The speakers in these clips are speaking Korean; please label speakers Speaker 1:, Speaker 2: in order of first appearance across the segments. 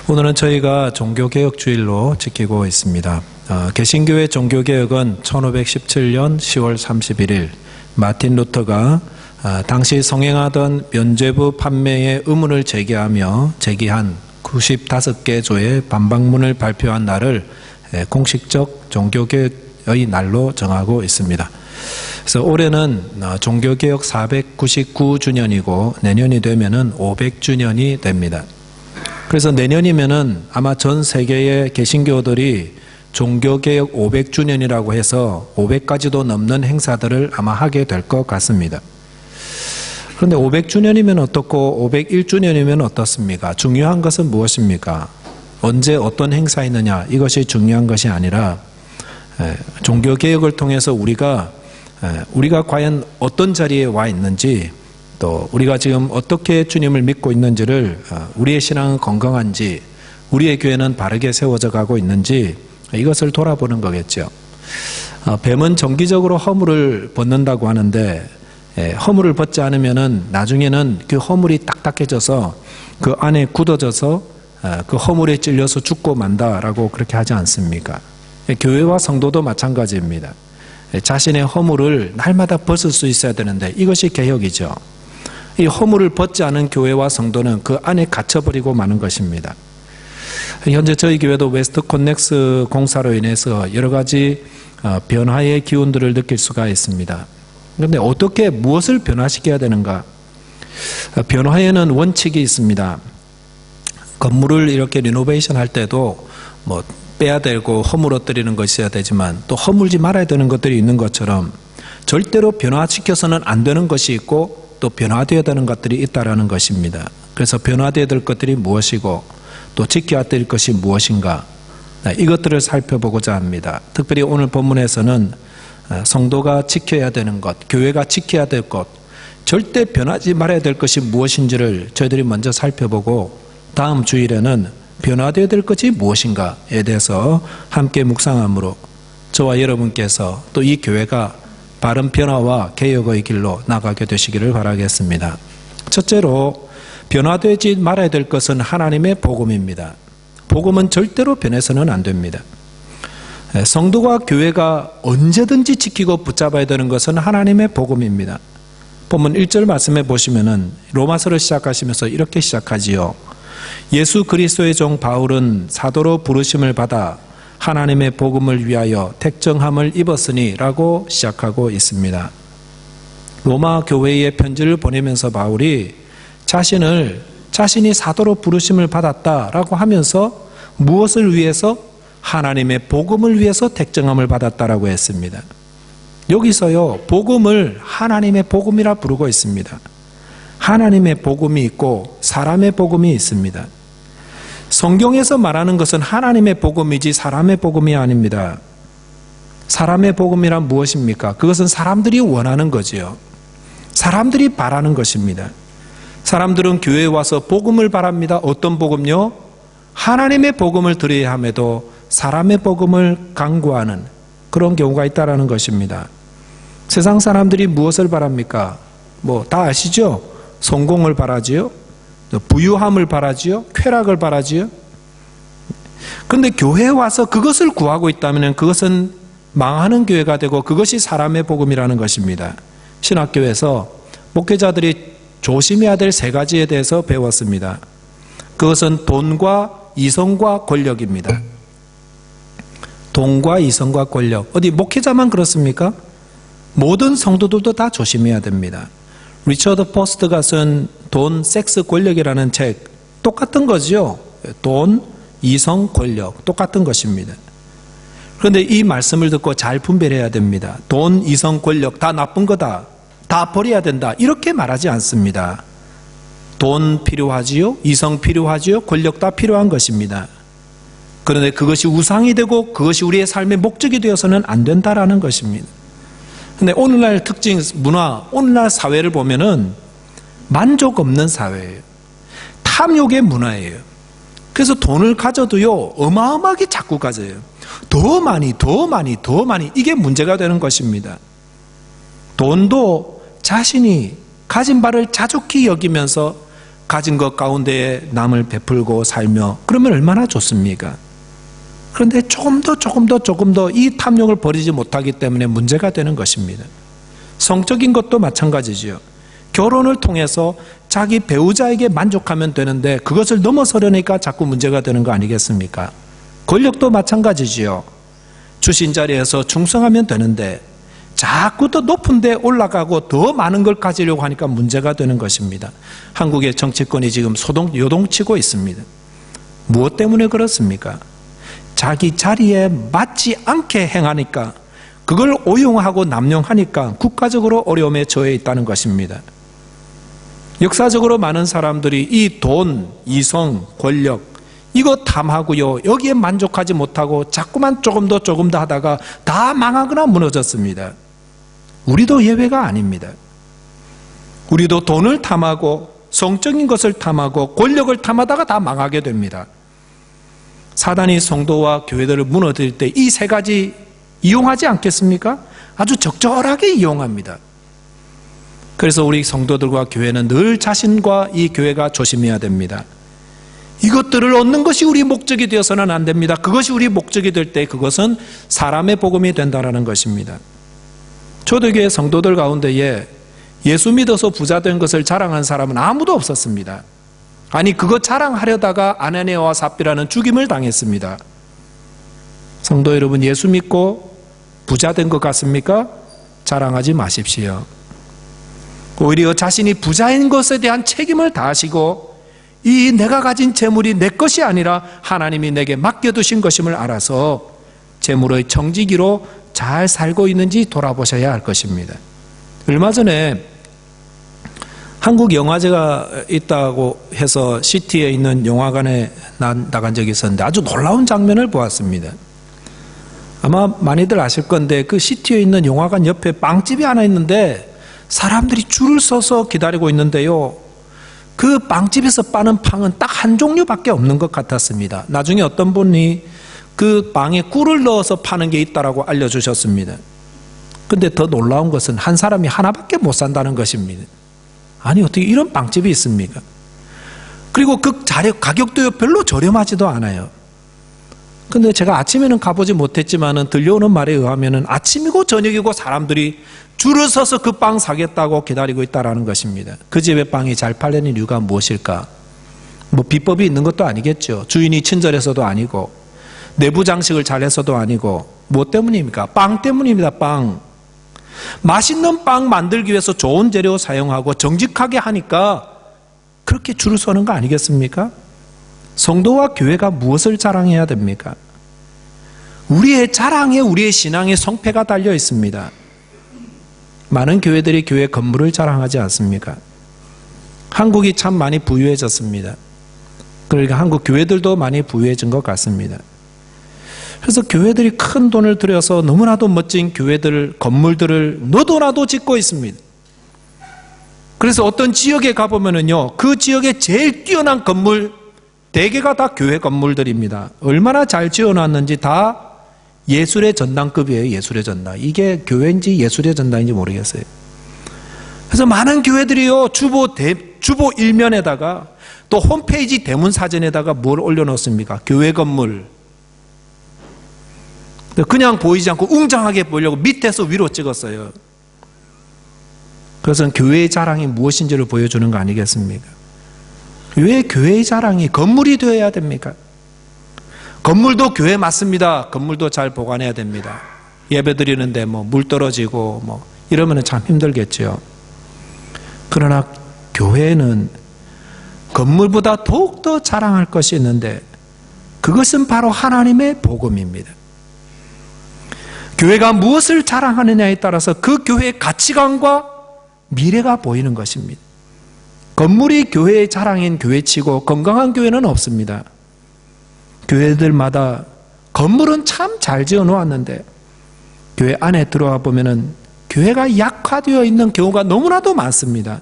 Speaker 1: 오늘은 저희가 종교개혁주일로 지키고 있습니다. 개신교의 종교개혁은 1517년 10월 31일 마틴 루터가 당시 성행하던 면죄부 판매의 의문을 제기한 95개 조의 반박문을 발표한 날을 공식적 종교개혁의 날로 정하고 있습니다. 그래서 올해는 종교개혁 499주년이고 내년이 되면은 500주년이 됩니다. 그래서 내년이면은 아마 전 세계의 개신교들이 종교개혁 500주년이라고 해서 500가지도 넘는 행사들을 아마 하게 될 것 같습니다. 그런데 500주년이면 어떻고 501주년이면 어떻습니까? 중요한 것은 무엇입니까? 언제 어떤 행사 있느냐, 이것이 중요한 것이 아니라 종교개혁을 통해서 우리가 과연 어떤 자리에 와 있는지, 또 우리가 지금 어떻게 주님을 믿고 있는지를, 우리의 신앙은 건강한지, 우리의 교회는 바르게 세워져 가고 있는지 이것을 돌아보는 거겠죠. 뱀은 정기적으로 허물을 벗는다고 하는데 허물을 벗지 않으면은 나중에는 그 허물이 딱딱해져서 그 안에 굳어져서 그 허물에 찔려서 죽고 만다라고 그렇게 하지 않습니까? 교회와 성도도 마찬가지입니다. 자신의 허물을 날마다 벗을 수 있어야 되는데 이것이 개혁이죠. 이 허물을 벗지 않은 교회와 성도는 그 안에 갇혀버리고 마는 것입니다. 현재 저희 교회도 웨스트 코넥스 공사로 인해서 여러 가지 변화의 기운들을 느낄 수가 있습니다. 그런데 어떻게 무엇을 변화시켜야 되는가? 변화에는 원칙이 있습니다. 건물을 이렇게 리노베이션 할 때도 빼야 되고 허물어뜨리는 것이 있어야 되지만 또 허물지 말아야 되는 것들이 있는 것처럼 절대로 변화시켜서는 안 되는 것이 있고 또 변화되어야 되는 것들이 있다라는 것입니다. 그래서 변화되어야 될 것들이 무엇이고 또 지켜야 될 것이 무엇인가, 이것들을 살펴보고자 합니다. 특별히 오늘 본문에서는 성도가 지켜야 되는 것, 교회가 지켜야 될 것, 절대 변하지 말아야 될 것이 무엇인지를 저희들이 먼저 살펴보고 다음 주일에는 변화되어야 될 것이 무엇인가에 대해서 함께 묵상함으로 저와 여러분께서 또 이 교회가 바른 변화와 개혁의 길로 나가게 되시기를 바라겠습니다. 첫째로 변화되지 말아야 될 것은 하나님의 복음입니다. 복음은 절대로 변해서는 안 됩니다. 성도가 교회가 언제든지 지키고 붙잡아야 되는 것은 하나님의 복음입니다. 본문 1절 말씀해 보시면은 로마서를 시작하시면서 이렇게 시작하지요. 예수 그리스도의 종 바울은 사도로 부르심을 받아 하나님의 복음을 위하여 택정함을 입었으니 라고 시작하고 있습니다. 로마 교회에 편지를 보내면서 바울이 자신이 사도로 부르심을 받았다라고 하면서 무엇을 위해서? 하나님의 복음을 위해서 택정함을 받았다라고 했습니다. 여기서요, 복음을 하나님의 복음이라 부르고 있습니다. 하나님의 복음이 있고 사람의 복음이 있습니다. 성경에서 말하는 것은 하나님의 복음이지 사람의 복음이 아닙니다. 사람의 복음이란 무엇입니까? 그것은 사람들이 원하는 거지요. 사람들이 바라는 것입니다. 사람들은 교회에 와서 복음을 바랍니다. 어떤 복음요? 하나님의 복음을 들어야 함에도 사람의 복음을 강구하는 그런 경우가 있다는 것입니다. 세상 사람들이 무엇을 바랍니까? 다 아시죠? 성공을 바라지요? 부유함을 바라지요? 쾌락을 바라지요? 그런데 교회에 와서 그것을 구하고 있다면 그것은 망하는 교회가 되고 그것이 사람의 복음이라는 것입니다. 신학교에서 목회자들이 조심해야 될 3가지에 대해서 배웠습니다. 그것은 돈과 이성과 권력입니다. 돈과 이성과 권력. 어디 목회자만 그렇습니까? 모든 성도들도 다 조심해야 됩니다. 리처드 포스트가 쓴 돈, 섹스, 권력이라는 책 똑같은 거죠. 돈, 이성, 권력 똑같은 것입니다. 그런데 이 말씀을 듣고 잘 분별해야 됩니다. 돈, 이성, 권력 다 나쁜 거다. 다 버려야 된다. 이렇게 말하지 않습니다. 돈 필요하지요? 이성 필요하지요? 권력 다 필요한 것입니다. 그런데 그것이 우상이 되고 그것이 우리의 삶의 목적이 되어서는 안 된다라는 것입니다. 그런데 오늘날 특징 문화, 오늘날 사회를 보면은 만족 없는 사회예요. 탐욕의 문화예요. 그래서 돈을 가져도요, 어마어마하게 자꾸 가져요. 더 많이 이게 문제가 되는 것입니다. 돈도 자신이 가진 바를 자족히 여기면서 가진 것 가운데 남을 베풀고 살며 그러면 얼마나 좋습니까? 그런데 조금 더 이 탐욕을 버리지 못하기 때문에 문제가 되는 것입니다. 성적인 것도 마찬가지지요. 결혼을 통해서 자기 배우자에게 만족하면 되는데 그것을 넘어서려니까 자꾸 문제가 되는 거 아니겠습니까? 권력도 마찬가지지요. 주신 자리에서 충성하면 되는데 자꾸 더 높은 데 올라가고 더 많은 걸 가지려고 하니까 문제가 되는 것입니다. 한국의 정치권이 지금 요동치고 있습니다. 무엇 때문에 그렇습니까? 자기 자리에 맞지 않게 행하니까, 그걸 오용하고 남용하니까 국가적으로 어려움에 처해 있다는 것입니다. 역사적으로 많은 사람들이 이 돈, 이성, 권력 이거 탐하고요, 여기에 만족하지 못하고 자꾸만 조금 더 하다가 다 망하거나 무너졌습니다. 우리도 예외가 아닙니다. 우리도 돈을 탐하고 성적인 것을 탐하고 권력을 탐하다가 다 망하게 됩니다. 사단이 성도와 교회들을 무너뜨릴 때 이 세 가지 이용하지 않겠습니까? 아주 적절하게 이용합니다. 그래서 우리 성도들과 교회는 늘 자신과 이 교회가 조심해야 됩니다. 이것들을 얻는 것이 우리 목적이 되어서는 안 됩니다. 그것이 우리 목적이 될 때 그것은 사람의 복음이 된다는 것입니다. 초대교회 성도들 가운데에 예수 믿어서 부자 된 것을 자랑한 사람은 아무도 없었습니다. 아니, 그거 자랑하려다가 아나니아와 삽비라는 죽임을 당했습니다. 성도 여러분, 예수 믿고 부자 된 것 같습니까? 자랑하지 마십시오. 오히려 자신이 부자인 것에 대한 책임을 다하시고, 이 내가 가진 재물이 내 것이 아니라 하나님이 내게 맡겨두신 것임을 알아서 재물의 청지기로 잘 살고 있는지 돌아보셔야 할 것입니다. 얼마 전에 한국 영화제가 있다고 해서 시티에 있는 영화관에 나간 적이 있었는데 아주 놀라운 장면을 보았습니다. 아마 많이들 아실 건데 그 시티에 있는 영화관 옆에 빵집이 하나 있는데 사람들이 줄을 서서 기다리고 있는데요, 그 빵집에서 파는 빵은 딱 한 종류밖에 없는 것 같았습니다. 나중에 어떤 분이 그 빵에 꿀을 넣어서 파는 게 있다고 알려주셨습니다. 근데 더 놀라운 것은 한 사람이 하나밖에 못 산다는 것입니다. 아니, 어떻게 이런 빵집이 있습니까? 그리고 그 가격도 별로 저렴하지도 않아요. 근데 제가 아침에는 가보지 못했지만 들려오는 말에 의하면 아침이고 저녁이고 사람들이 줄을 서서 그 빵 사겠다고 기다리고 있다는 것입니다. 그 집의 빵이 잘 팔리는 이유가 무엇일까? 뭐 비법이 있는 것도 아니겠죠. 주인이 친절해서도 아니고 내부 장식을 잘해서도 아니고 뭐 때문입니까? 빵 때문입니다. 빵. 맛있는 빵 만들기 위해서 좋은 재료 사용하고 정직하게 하니까 그렇게 줄을 서는 거 아니겠습니까? 성도와 교회가 무엇을 자랑해야 됩니까? 우리의 자랑에 우리의 신앙의 성패가 달려 있습니다. 많은 교회들이 교회 건물을 자랑하지 않습니까? 한국이 참 많이 부유해졌습니다. 그러니까 한국 교회들도 많이 부유해진 것 같습니다. 그래서 교회들이 큰 돈을 들여서 너무나도 멋진 교회들, 건물들을 너도나도 짓고 있습니다. 그래서 어떤 지역에 가보면은요, 그 지역에 제일 뛰어난 건물, 대개가 다 교회 건물들입니다. 얼마나 잘 지어놨는지 다 예술의 전당급이에요. 예술의 전당. 이게 교회인지 예술의 전당인지 모르겠어요. 그래서 많은 교회들이요, 주보 일면에다가 또 홈페이지 대문 사전에다가 뭘 올려놓습니까? 교회 건물. 그냥 보이지 않고 웅장하게 보이려고 밑에서 위로 찍었어요. 그것은 교회의 자랑이 무엇인지를 보여주는 거 아니겠습니까? 왜 교회의 자랑이 건물이 되어야 됩니까? 건물도 교회 맞습니다. 건물도 잘 보관해야 됩니다. 예배 드리는데 물 떨어지고 이러면 참 힘들겠죠. 그러나 교회는 건물보다 더욱더 자랑할 것이 있는데 그것은 바로 하나님의 복음입니다. 교회가 무엇을 자랑하느냐에 따라서 그 교회의 가치관과 미래가 보이는 것입니다. 건물이 교회의 자랑인 교회치고 건강한 교회는 없습니다. 교회들마다 건물은 참 잘 지어 놓았는데 교회 안에 들어와 보면은 교회가 약화되어 있는 경우가 너무나도 많습니다.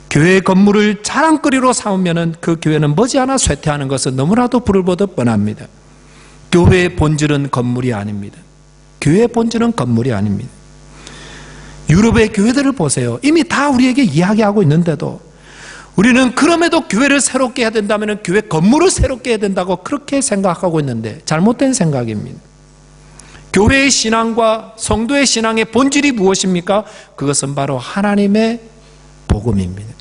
Speaker 1: 교회 건물을 자랑거리로 삼으면은 그 교회는 머지않아 쇠퇴하는 것은 너무나도 불을 보듯 뻔합니다. 교회의 본질은 건물이 아닙니다. 교회의 본질은 건물이 아닙니다. 유럽의 교회들을 보세요. 이미 다 우리에게 이야기하고 있는데도 우리는 그럼에도 교회를 새롭게 해야 된다면 교회 건물을 새롭게 해야 된다고 그렇게 생각하고 있는데 잘못된 생각입니다. 교회의 신앙과 성도의 신앙의 본질이 무엇입니까? 그것은 바로 하나님의 복음입니다.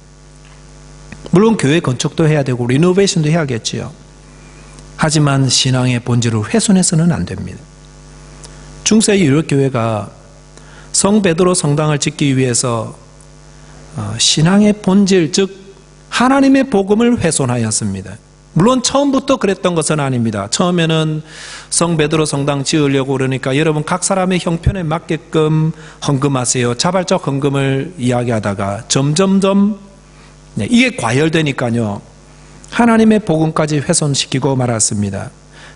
Speaker 1: 물론 교회 건축도 해야 되고 리노베이션도 해야겠지요. 하지만 신앙의 본질을 훼손해서는 안 됩니다. 중세 유럽교회가 성 베드로 성당을 짓기 위해서 신앙의 본질, 즉 하나님의 복음을 훼손하였습니다. 물론 처음부터 그랬던 것은 아닙니다. 처음에는 성 베드로 성당 지으려고 그러니까 여러분 각 사람의 형편에 맞게끔 헌금하세요. 자발적 헌금을 이야기하다가 점점점 이게 과열되니까요. 하나님의 복음까지 훼손시키고 말았습니다.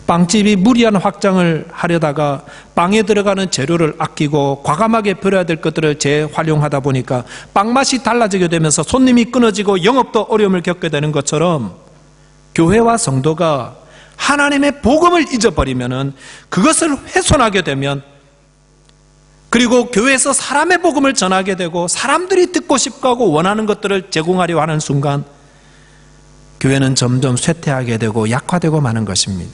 Speaker 1: 빵집이 무리한 확장을 하려다가 빵에 들어가는 재료를 아끼고 과감하게 버려야 될 것들을 재활용하다 보니까 빵 맛이 달라지게 되면서 손님이 끊어지고 영업도 어려움을 겪게 되는 것처럼 교회와 성도가 하나님의 복음을 잊어버리면은, 그것을 훼손하게 되면, 그리고 교회에서 사람의 복음을 전하게 되고 사람들이 듣고 싶어 하고 원하는 것들을 제공하려 하는 순간 교회는 점점 쇠퇴하게 되고 약화되고 마는 것입니다.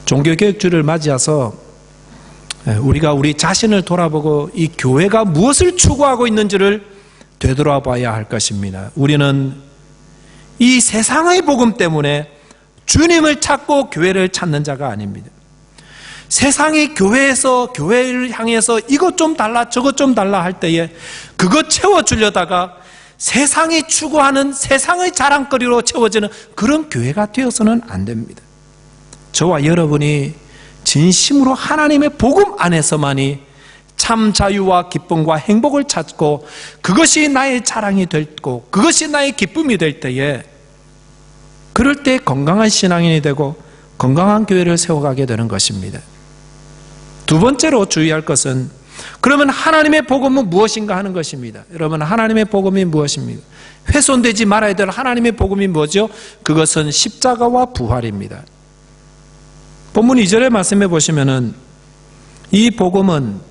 Speaker 1: 종교개혁주를 맞이해서 우리가 우리 자신을 돌아보고 이 교회가 무엇을 추구하고 있는지를 되돌아봐야 할 것입니다. 우리는 이 세상의 복음 때문에 주님을 찾고 교회를 찾는 자가 아닙니다. 세상이 교회에서 교회를 향해서 이것 좀 달라 저것 좀 달라 할 때에 그것 채워주려다가 세상이 추구하는 세상의 자랑거리로 채워지는 그런 교회가 되어서는 안 됩니다. 저와 여러분이 진심으로 하나님의 복음 안에서만이 참 자유와 기쁨과 행복을 찾고 그것이 나의 자랑이 되고 그것이 나의 기쁨이 될 때에, 그럴 때 건강한 신앙인이 되고 건강한 교회를 세워가게 되는 것입니다. 두 번째로 주의할 것은, 그러면 하나님의 복음은 무엇인가 하는 것입니다. 여러분, 하나님의 복음이 무엇입니까? 훼손되지 말아야 될 하나님의 복음이 뭐죠? 그것은 십자가와 부활입니다. 본문 2절의 말씀해 보시면은 이 복음은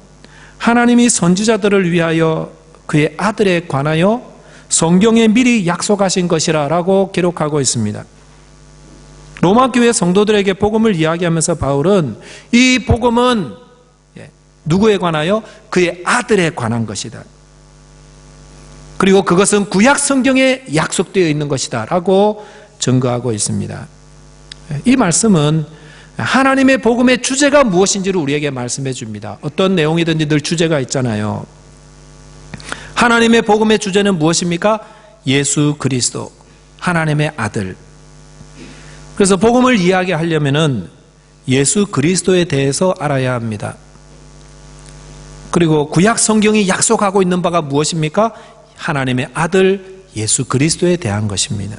Speaker 1: 하나님이 선지자들을 위하여 그의 아들에 관하여 성경에 미리 약속하신 것이라 라고 기록하고 있습니다. 로마 교회 성도들에게 복음을 이야기하면서 바울은 이 복음은 누구에 관하여? 그의 아들에 관한 것이다. 그리고 그것은 구약 성경에 약속되어 있는 것이다 라고 증거하고 있습니다. 이 말씀은 하나님의 복음의 주제가 무엇인지를 우리에게 말씀해 줍니다. 어떤 내용이든지 늘 주제가 있잖아요. 하나님의 복음의 주제는 무엇입니까? 예수 그리스도, 하나님의 아들. 그래서 복음을 이야기하려면은 예수 그리스도에 대해서 알아야 합니다. 그리고 구약 성경이 약속하고 있는 바가 무엇입니까? 하나님의 아들 예수 그리스도에 대한 것입니다.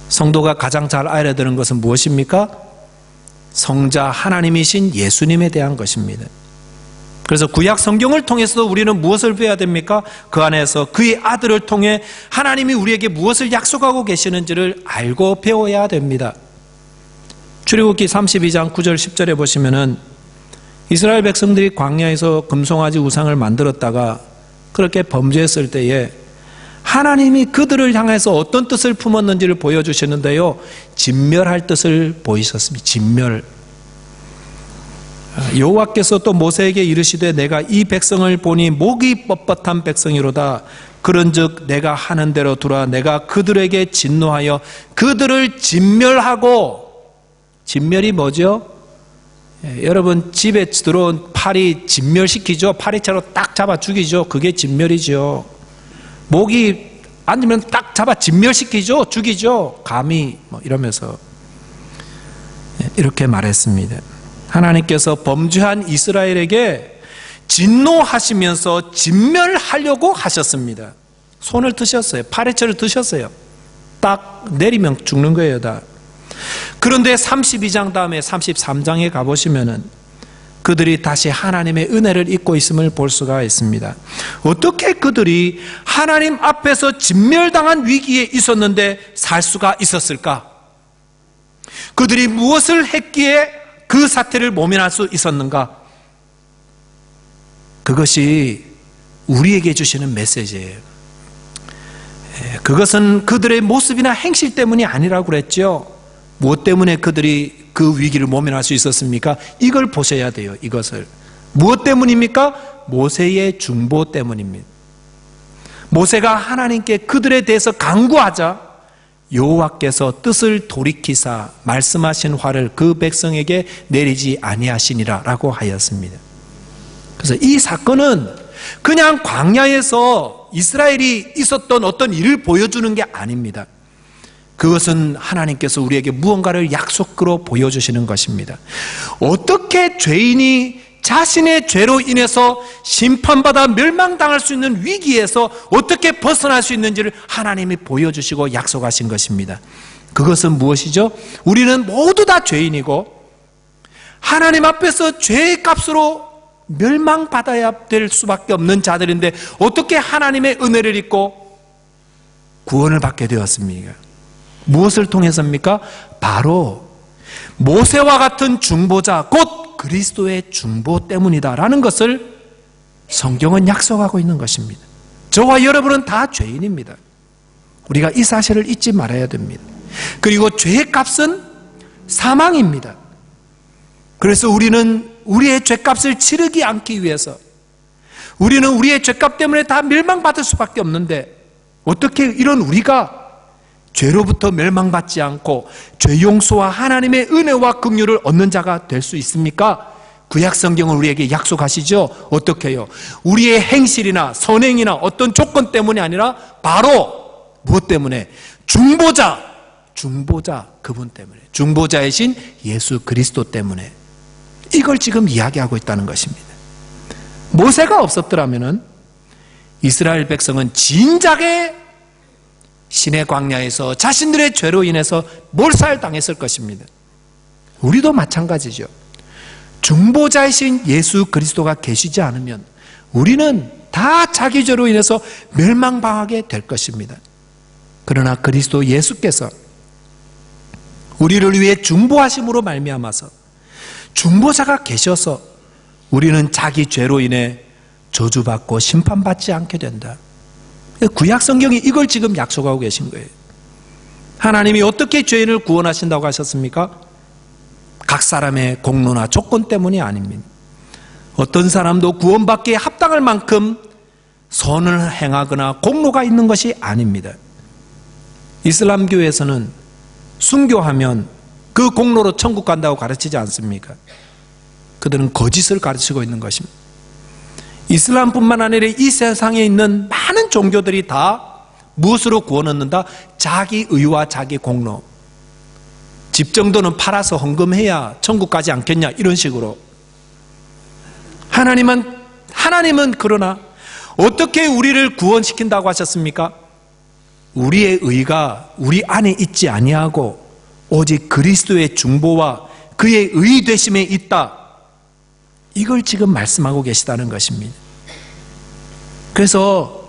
Speaker 1: 성도가 가장 잘 알아야 되는 것은 무엇입니까? 성자 하나님이신 예수님에 대한 것입니다. 그래서 구약 성경을 통해서도 우리는 무엇을 배워야 됩니까? 그 안에서 그의 아들을 통해 하나님이 우리에게 무엇을 약속하고 계시는지를 알고 배워야 됩니다. 출애굽기 32장 9절 10절에 보시면은 이스라엘 백성들이 광야에서 금송아지 우상을 만들었다가 그렇게 범죄했을 때에 하나님이 그들을 향해서 어떤 뜻을 품었는지를 보여주시는데요, 진멸할 뜻을 보이셨습니다. 진멸. 여호와께서 또 모세에게 이르시되 내가 이 백성을 보니 목이 뻣뻣한 백성이로다. 그런즉 내가 하는 대로 두라. 내가 그들에게 진노하여 그들을 진멸하고. 진멸이 뭐죠? 여러분 집에 들어온 파리 진멸시키죠. 파리채로 딱 잡아 죽이죠. 그게 진멸이죠. 목이 앉으면 딱 잡아 진멸시키죠. 죽이죠. 감히 이러면서 이렇게 말했습니다. 하나님께서 범죄한 이스라엘에게 진노하시면서 진멸하려고 하셨습니다. 손을 드셨어요. 파리채를 드셨어요. 딱 내리면 죽는 거예요. 다. 그런데 32장 다음에 33장에 가보시면은 그들이 다시 하나님의 은혜를 잊고 있음을 볼 수가 있습니다. 어떻게 그들이 하나님 앞에서 진멸당한 위기에 있었는데 살 수가 있었을까? 그들이 무엇을 했기에 그 사태를 모면할 수 있었는가? 그것이 우리에게 주시는 메시지예요. 그것은 그들의 모습이나 행실 때문이 아니라고 그랬죠. 무엇 때문에 그들이 그 위기를 모면할 수 있었습니까? 이걸 보셔야 돼요. 이것을. 무엇 때문입니까? 모세의 중보 때문입니다. 모세가 하나님께 그들에 대해서 간구하자 여호와께서 뜻을 돌이키사 말씀하신 화를 그 백성에게 내리지 아니하시니라 라고 하였습니다. 그래서 이 사건은 그냥 광야에서 이스라엘이 있었던 어떤 일을 보여주는 게 아닙니다. 그것은 하나님께서 우리에게 무언가를 약속으로 보여주시는 것입니다. 어떻게 죄인이 자신의 죄로 인해서 심판받아 멸망당할 수 있는 위기에서 어떻게 벗어날 수 있는지를 하나님이 보여주시고 약속하신 것입니다. 그것은 무엇이죠? 우리는 모두 다 죄인이고 하나님 앞에서 죄의 값으로 멸망받아야 될 수밖에 없는 자들인데 어떻게 하나님의 은혜를 입고 구원을 받게 되었습니까? 무엇을 통해서입니까? 바로 모세와 같은 중보자 곧 그리스도의 중보 때문이다라는 것을 성경은 약속하고 있는 것입니다. 저와 여러분은 다 죄인입니다. 우리가 이 사실을 잊지 말아야 됩니다. 그리고 죄의 값은 사망입니다. 그래서 우리는 우리의 죄값을 치르지 않기 위해서 우리는 우리의 죄값 때문에 다 멸망받을 수밖에 없는데 어떻게 이런 우리가 죄로부터 멸망받지 않고 죄 용서와 하나님의 은혜와 긍휼을 얻는 자가 될 수 있습니까? 구약 성경은 우리에게 약속하시죠. 어떻게 해요? 우리의 행실이나 선행이나 어떤 조건 때문이 아니라 바로 무엇 때문에? 중보자 그분 때문에, 중보자이신 예수 그리스도 때문에 이걸 지금 이야기하고 있다는 것입니다. 모세가 없었더라면 이스라엘 백성은 진작에 신의 광야에서 자신들의 죄로 인해서 몰살당했을 것입니다. 우리도 마찬가지죠. 중보자이신 예수 그리스도가 계시지 않으면 우리는 다 자기 죄로 인해서 멸망당하게 될 것입니다. 그러나 그리스도 예수께서 우리를 위해 중보하심으로 말미암아서 중보자가 계셔서 우리는 자기 죄로 인해 저주받고 심판받지 않게 된다. 구약 성경이 이걸 지금 약속하고 계신 거예요. 하나님이 어떻게 죄인을 구원하신다고 하셨습니까? 각 사람의 공로나 조건 때문이 아닙니다. 어떤 사람도 구원받기에 합당할 만큼 선을 행하거나 공로가 있는 것이 아닙니다. 이슬람교에서는 순교하면 그 공로로 천국 간다고 가르치지 않습니까? 그들은 거짓을 가르치고 있는 것입니다. 이슬람뿐만 아니라 이 세상에 있는 많은 종교들이 다 무엇으로 구원 얻는다? 자기 의와 자기 공로. 집 정도는 팔아서 헌금해야 천국 가지 않겠냐 이런 식으로. 하나님은 그러나 어떻게 우리를 구원시킨다고 하셨습니까? 우리의 의가 우리 안에 있지 아니하고 오직 그리스도의 중보와 그의 의 되심에 있다. 이걸 지금 말씀하고 계시다는 것입니다. 그래서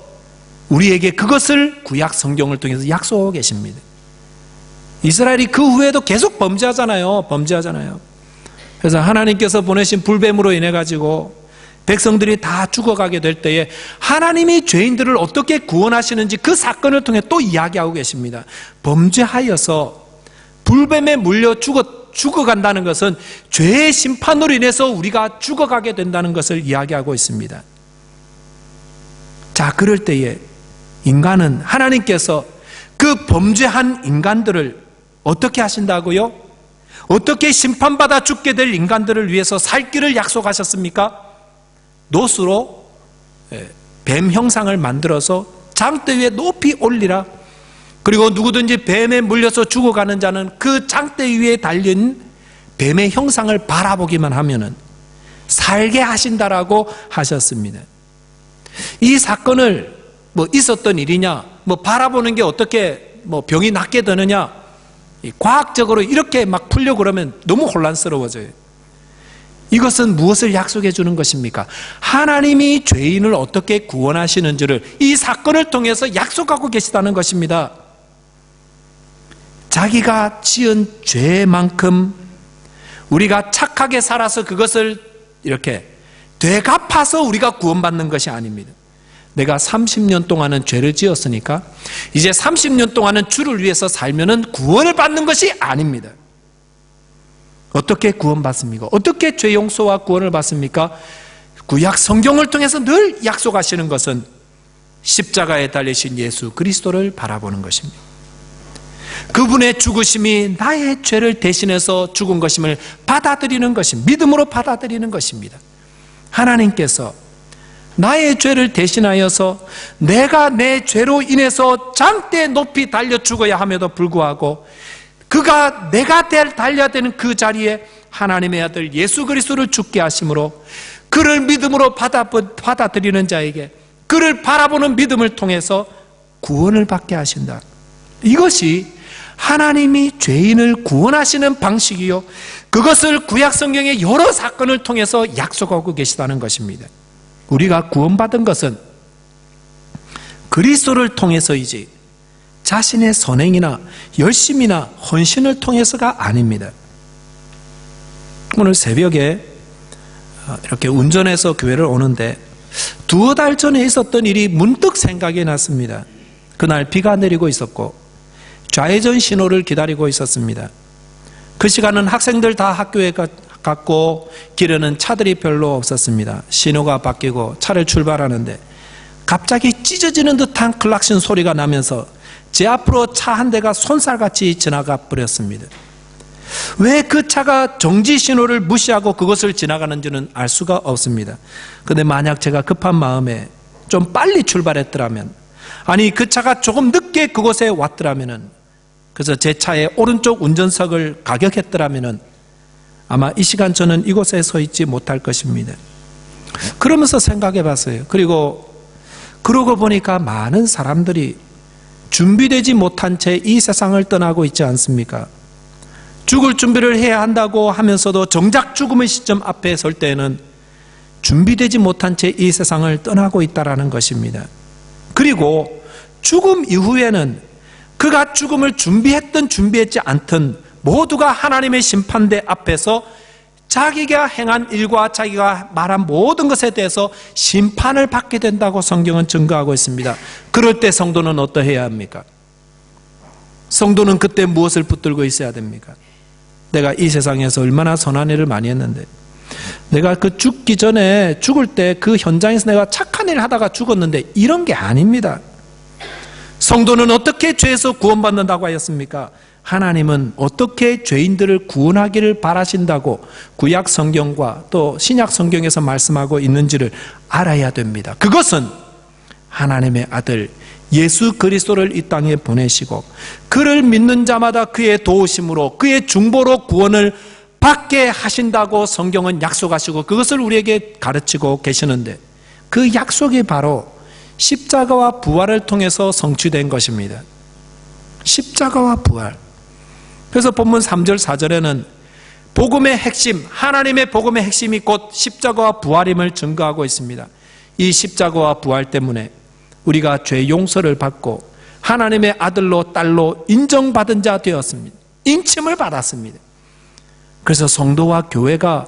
Speaker 1: 우리에게 그것을 구약 성경을 통해서 약속하고 계십니다. 이스라엘이 그 후에도 계속 범죄하잖아요. 그래서 하나님께서 보내신 불뱀으로 인해 가지고 백성들이 다 죽어가게 될 때에 하나님이 죄인들을 어떻게 구원하시는지 그 사건을 통해 또 이야기하고 계십니다. 범죄하여서 불뱀에 물려 죽어간다는 것은 죄의 심판으로 인해서 우리가 죽어가게 된다는 것을 이야기하고 있습니다. 자, 그럴 때에 인간은 하나님께서 그 범죄한 인간들을 어떻게 하신다고요? 어떻게 심판받아 죽게 될 인간들을 위해서 살 길을 약속하셨습니까? 노수로 뱀 형상을 만들어서 장대 위에 높이 올리라. 그리고 누구든지 뱀에 물려서 죽어가는 자는 그 장대 위에 달린 뱀의 형상을 바라보기만 하면은 살게 하신다라고 하셨습니다. 이 사건을 있었던 일이냐, 바라보는 게 어떻게 병이 낫게 되느냐, 과학적으로 이렇게 막 풀려고 그러면 너무 혼란스러워져요. 이것은 무엇을 약속해 주는 것입니까? 하나님이 죄인을 어떻게 구원하시는지를 이 사건을 통해서 약속하고 계시다는 것입니다. 자기가 지은 죄만큼 우리가 착하게 살아서 그것을 이렇게 되갚아서 우리가 구원받는 것이 아닙니다. 내가 30년 동안은 죄를 지었으니까 이제 30년 동안은 주를 위해서 살면은 구원을 받는 것이 아닙니다. 어떻게 구원받습니까? 어떻게 죄 용서와 구원을 받습니까? 구약 성경을 통해서 늘 약속하시는 것은 십자가에 달리신 예수 그리스도를 바라보는 것입니다. 그분의 죽으심이 나의 죄를 대신해서 죽은 것임을 받아들이는 것입니다. 믿음으로 받아들이는 것입니다. 하나님께서 나의 죄를 대신하여서 내가 내 죄로 인해서 장대 높이 달려 죽어야 함에도 불구하고 그가 내가 달려야 되는 그 자리에 하나님의 아들 예수 그리스도를 죽게 하심으로 그를 믿음으로 받아들이는 자에게 그를 바라보는 믿음을 통해서 구원을 받게 하신다. 이것이 하나님이 죄인을 구원하시는 방식이요, 그것을 구약 성경의 여러 사건을 통해서 약속하고 계시다는 것입니다. 우리가 구원받은 것은 그리스도를 통해서이지 자신의 선행이나 열심이나 헌신을 통해서가 아닙니다. 오늘 새벽에 이렇게 운전해서 교회를 오는데 2달 전에 있었던 일이 문득 생각이 났습니다. 그날 비가 내리고 있었고 좌회전 신호를 기다리고 있었습니다. 그 시간은 학생들 다 학교에 갔고 길에는 차들이 별로 없었습니다. 신호가 바뀌고 차를 출발하는데 갑자기 찢어지는 듯한 클락션 소리가 나면서 제 앞으로 차 한 대가 손살같이 지나가 버렸습니다. 왜 그 차가 정지 신호를 무시하고 그것을 지나가는지는 알 수가 없습니다. 그런데 만약 제가 급한 마음에 좀 빨리 출발했더라면, 아니 그 차가 조금 늦게 그곳에 왔더라면, 그래서 제 차의 오른쪽 운전석을 가격했더라면 아마 이 시간 저는 이곳에 서 있지 못할 것입니다. 그러면서 생각해 봤어요. 그러고 보니까 많은 사람들이 준비되지 못한 채 이 세상을 떠나고 있지 않습니까? 죽을 준비를 해야 한다고 하면서도 정작 죽음의 시점 앞에 설 때에는 준비되지 못한 채 이 세상을 떠나고 있다는 것입니다. 그리고 죽음 이후에는 그가 죽음을 준비했든 준비했지 않든 모두가 하나님의 심판대 앞에서 자기가 행한 일과 자기가 말한 모든 것에 대해서 심판을 받게 된다고 성경은 증거하고 있습니다. 그럴 때 성도는 어떠해야 합니까? 성도는 그때 무엇을 붙들고 있어야 됩니까? 내가 이 세상에서 얼마나 선한 일을 많이 했는데, 내가 그 죽기 전에 죽을 때 그 현장에서 내가 착한 일을 하다가 죽었는데, 이런 게 아닙니다. 성도는 어떻게 죄에서 구원받는다고 하였습니까? 하나님은 어떻게 죄인들을 구원하기를 바라신다고 구약 성경과 또 신약 성경에서 말씀하고 있는지를 알아야 됩니다. 그것은 하나님의 아들 예수 그리스도를 이 땅에 보내시고 그를 믿는 자마다 그의 도우심으로 그의 중보로 구원을 받게 하신다고 성경은 약속하시고 그것을 우리에게 가르치고 계시는데, 그 약속이 바로 십자가와 부활을 통해서 성취된 것입니다. 십자가와 부활. 그래서 본문 3절 4절에는 복음의 핵심, 하나님의 복음의 핵심이 곧 십자가와 부활임을 증거하고 있습니다. 이 십자가와 부활 때문에 우리가 죄 용서를 받고 하나님의 아들로 딸로 인정받은 자 되었습니다. 인침을 받았습니다. 그래서 성도와 교회가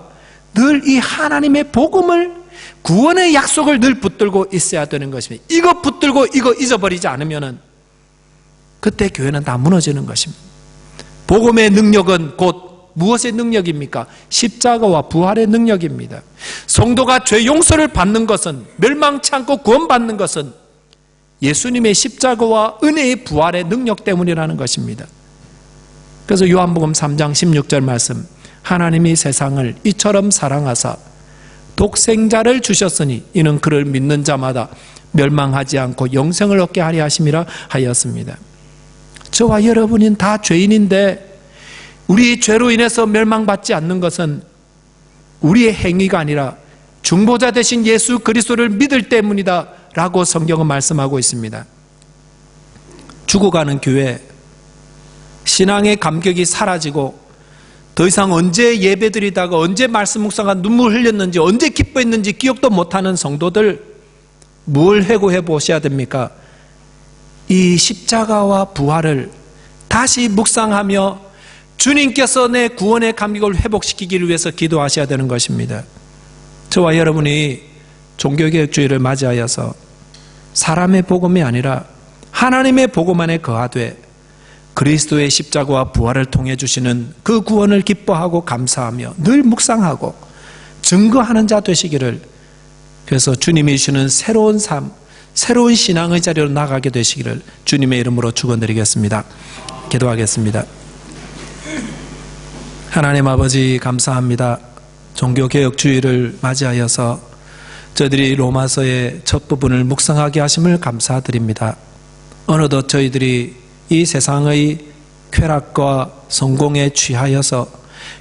Speaker 1: 늘 이 하나님의 복음을, 구원의 약속을 늘 붙들고 있어야 되는 것입니다. 이거 붙들고 이거 잊어버리지 않으면 그때 교회는 다 무너지는 것입니다. 복음의 능력은 곧 무엇의 능력입니까? 십자가와 부활의 능력입니다. 성도가 죄 용서를 받는 것은, 멸망치 않고 구원받는 것은 예수님의 십자가와 은혜의 부활의 능력 때문이라는 것입니다. 그래서 요한복음 3장 16절 말씀, 하나님이 세상을 이처럼 사랑하사 독생자를 주셨으니 이는 그를 믿는 자마다 멸망하지 않고 영생을 얻게 하려 하심이라 하였습니다. 저와 여러분은 다 죄인인데 우리 죄로 인해서 멸망받지 않는 것은 우리의 행위가 아니라 중보자 되신 예수 그리스도를 믿을 때문이다 라고 성경은 말씀하고 있습니다. 죽어가는 교회, 신앙의 감격이 사라지고 더 이상 언제 예배드리다가 언제 말씀 묵상가 눈물 흘렸는지 언제 기뻐했는지 기억도 못하는 성도들, 뭘 회고해 보셔야 됩니까? 이 십자가와 부활을 다시 묵상하며 주님께서 내 구원의 감격을 회복시키기를 위해서 기도하셔야 되는 것입니다. 저와 여러분이 종교개혁주의를 맞이하여서 사람의 복음이 아니라 하나님의 복음 안에 거하되 그리스도의 십자가와 부활을 통해 주시는 그 구원을 기뻐하고 감사하며 늘 묵상하고 증거하는 자 되시기를, 그래서 주님이 주시는 새로운 삶, 새로운 신앙의 자리로 나가게 되시기를 주님의 이름으로 축원드리겠습니다. 기도하겠습니다. 하나님 아버지, 감사합니다. 종교개혁주의를 맞이하여서 저희들이 로마서의 첫 부분을 묵상하게 하심을 감사드립니다. 어느덧 저희들이 이 세상의 쾌락과 성공에 취하여서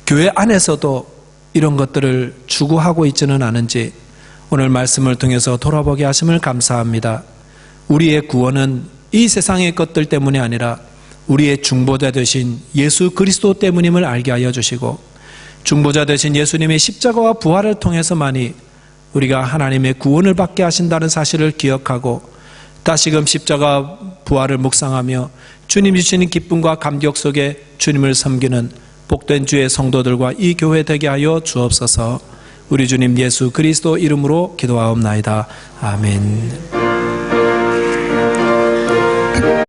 Speaker 1: 교회 안에서도 이런 것들을 추구하고 있지는 않은지 오늘 말씀을 통해서 돌아보게 하심을 감사합니다. 우리의 구원은 이 세상의 것들 때문이 아니라 우리의 중보자 되신 예수 그리스도 때문임을 알게 하여 주시고, 중보자 되신 예수님의 십자가와 부활을 통해서만이 우리가 하나님의 구원을 받게 하신다는 사실을 기억하고 다시금 십자가 부활을 묵상하며 주님 주시는 기쁨과 감격 속에 주님을 섬기는 복된 주의 성도들과 이 교회 되게 하여 주옵소서. 우리 주님 예수 그리스도 이름으로 기도하옵나이다. 아멘.